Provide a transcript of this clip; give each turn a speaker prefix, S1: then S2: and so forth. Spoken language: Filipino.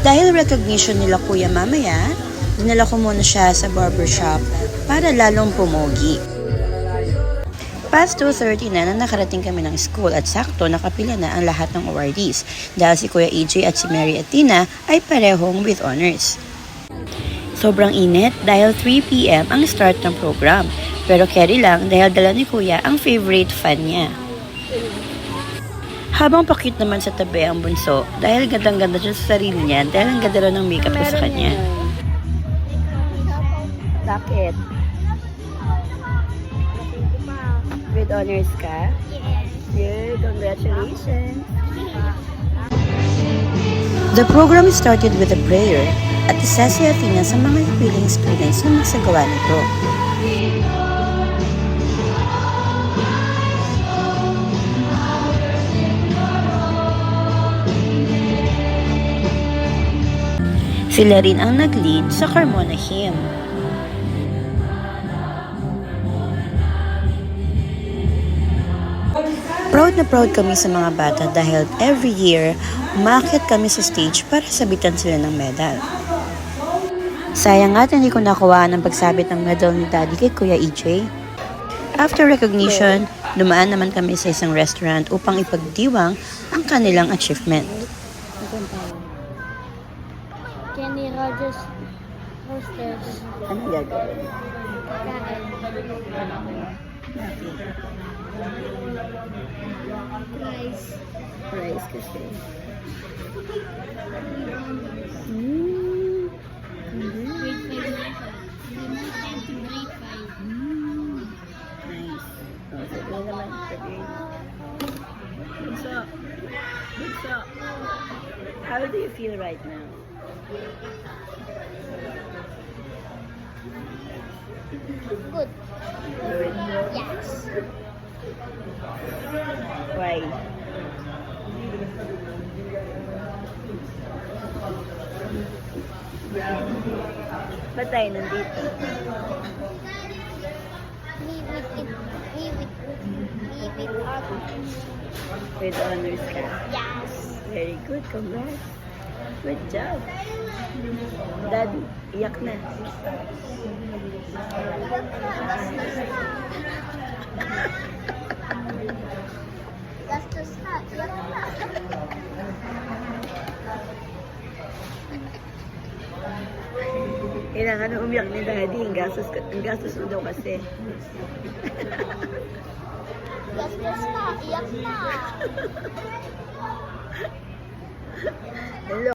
S1: Dahil recognition nila kuya mamaya, dinala ko muna siya sa barbershop para lalong pumogi. Past 2:30 na nakarating kami ng school at sakto nakapila na ang lahat ng awardees dahil si Kuya AJ at si Mary at Tina ay parehong with honors. Sobrang init dahil 3 PM ang start ng program, pero carry lang dahil dala ni Kuya ang favorite fan niya. Habang pakit naman sa tabi ang bunso dahil gandang-ganda siya sa sarili niya dahil ang ganda raw ng makeup ko sa kanya. Bakit? With honors ka?
S2: Yes.
S1: Yeah, congratulations! The program started with a prayer at isa si Athena sa mga ipiling students na nagsagawa nito. Sila rin ang nag-lead sa Carmona Hymn. Proud na proud kami sa mga bata dahil every year, umakyat kami sa stage para sabitan sila ng medal. Sayang nga hindi ko nakuha ng pagsabit ng medal ni Daddy kay Kuya EJ. After recognition, dumaan naman kami sa isang restaurant upang ipagdiwang ang kanilang achievement.
S2: Kenny Rogers Hostess.
S1: Ano gagawin?
S2: Kain. Rice.
S1: Rice kasi.
S2: Grade 5 na siya. Hindi na time to grade 5.
S1: Nice. Sabi naman, sabihin. Bunso. How do you feel right now?
S2: Good.
S1: Good.
S2: Yes.
S1: Why? Ba't tayo nandito?
S2: We with honors.
S1: With honors ka?
S2: Yes.
S1: Very good, congrats. Good job. Daddy, iyak na.
S2: Gastos na. Iyak na.
S1: Kailangan na umiyak ni Daddy. Ang gastos mo daw kasi.
S2: Gastos na. Iyak na.
S1: Hello.